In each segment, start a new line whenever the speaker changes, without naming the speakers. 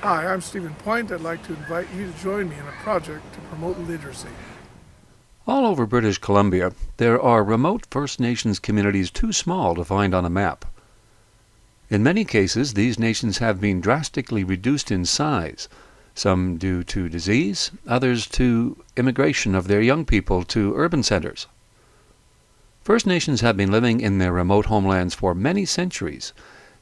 Hi, I'm Stephen Point. I'd like to invite you to join me in a project to promote literacy.
All over British Columbia, there are remote First Nations communities too small to find on a map. In many cases, these nations have been drastically reduced in size, some due to disease, others to immigration of their young people to urban centres. First Nations have been living in their remote homelands for many centuries,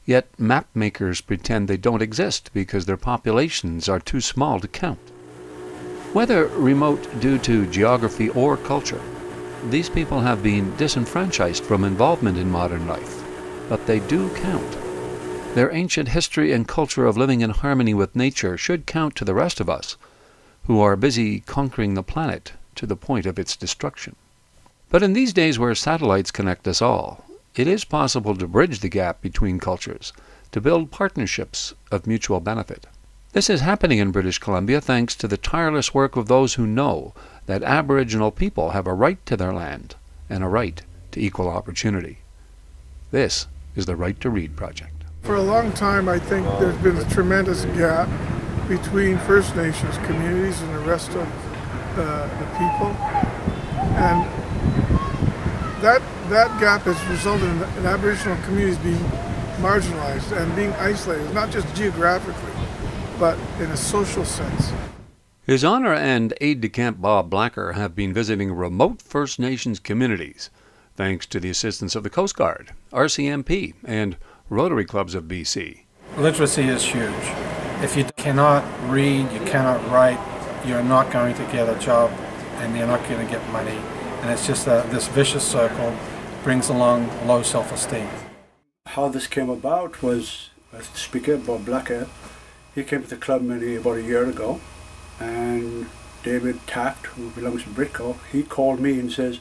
yet map makers pretend they don't exist because their populations are too small to count. Whether remote due to geography or culture, these people have been disenfranchised from involvement in modern life, but they do count. Their ancient history and culture of living in harmony with nature should count to the rest of us, who are busy conquering the planet to the point of its destruction. But in these days where satellites connect us all, it is possible to bridge the gap between cultures, to build partnerships of mutual benefit. This is happening in British Columbia thanks to the tireless work of those who know that Aboriginal people have a right to their land and a right to equal opportunity. This is the Right to Read project.
For a long time, I think there's been a tremendous gap between First Nations communities and the rest of the people. And that gap has resulted in Aboriginal communities being marginalized and being isolated, not just geographically, but in a social sense.
His Honour and aide-de-camp Bob Blacker have been visiting remote First Nations communities, thanks to the assistance of the Coast Guard, RCMP, and Rotary clubs of BC.
Literacy is huge. If you cannot read, you cannot write, you're not going to get a job and you're not going to get money. And it's just this vicious circle brings along low self-esteem.
How this came about was the speaker, Bob Blacker. He came to the club maybe about a year ago, and David Taft, who belongs to Britco, he called me and says,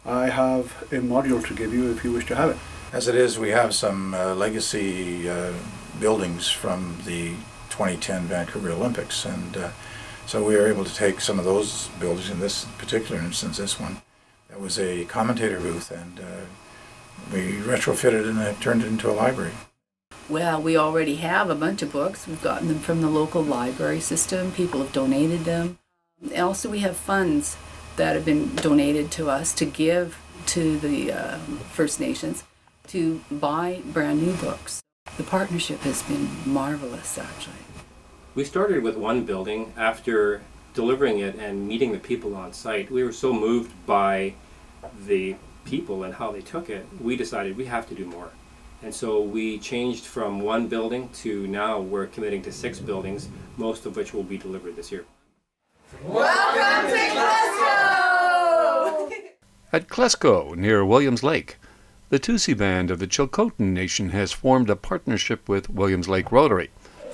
I have a module to give you if you wish to have it.
As it is, we have some legacy buildings from the 2010 Vancouver Olympics, and so we were able to take some of those buildings, in this particular instance, this one. That was a commentator booth, and we retrofitted and have turned it into a library.
Well, we already have a bunch of books. We've gotten them from the local library system. People have donated them. Also, we have funds that have been donated to us to give to the First Nations to buy brand new books. The partnership has been marvelous, actually.
We started with one building. After delivering it and meeting the people on site, we were so moved by the people and how they took it, we decided we have to do more. And so we changed from one building to now we're committing to 6 buildings, most of which will be delivered this year.
Welcome to Glasgow!
At Glasgow, near Williams Lake, the Tusi Band of the Chilcotin Nation has formed a partnership with Williams Lake Rotary.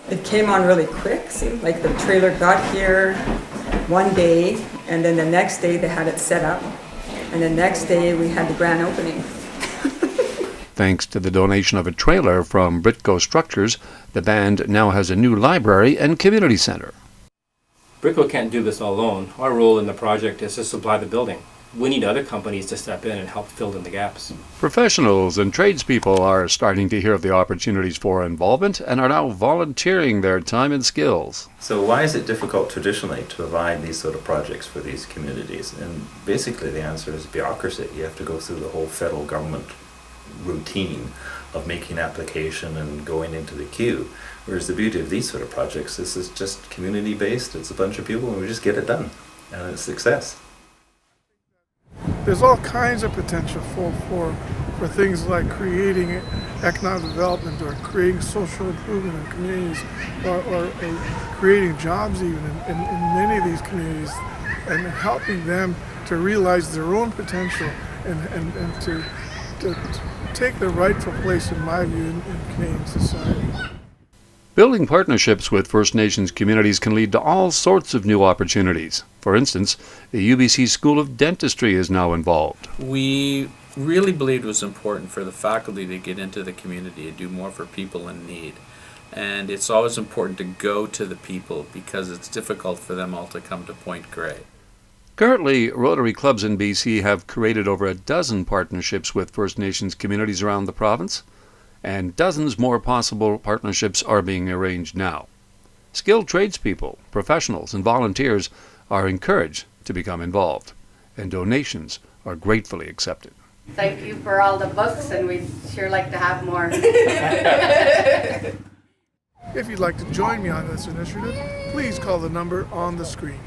It came on really quick. Seemed like the trailer got here one day, and then the next day they had it set up, and the next day we had the grand opening.
Thanks to the donation of a trailer from Britco Structures, the band now has a new library and community centre.
Britco can't do this all alone. Our role in the project is to supply the building. We need other companies to step in and help fill in the gaps.
Professionals and tradespeople are starting to hear of the opportunities for involvement and are now volunteering their time and skills.
So why is it difficult traditionally to provide these sort of projects for these communities? And basically the answer is bureaucracy. You have to go through the whole federal government routine of making an application and going into the queue. Whereas the beauty of these sort of projects, this is just community based, it's a bunch of people and we just get it done. And it's a success.
There's all kinds of potential for things like creating economic development or creating social improvement in communities or creating jobs even in many of these communities and helping them to realize their own potential and to take their rightful place, in my view, in Canadian society.
Building partnerships with First Nations communities can lead to all sorts of new opportunities. For instance, the UBC School of Dentistry is now involved.
We really believed it was important for the faculty to get into the community and do more for people in need. And it's always important to go to the people because it's difficult for them all to come to Point Grey.
Currently, Rotary clubs in BC have created over a dozen partnerships with First Nations communities around the province, and dozens more possible partnerships are being arranged now. Skilled tradespeople, professionals, and volunteers are encouraged to become involved, and donations are gratefully accepted.
Thank you for all the books, and we'd sure like to have more.
If you'd like to join me on this initiative, please call the number on the screen.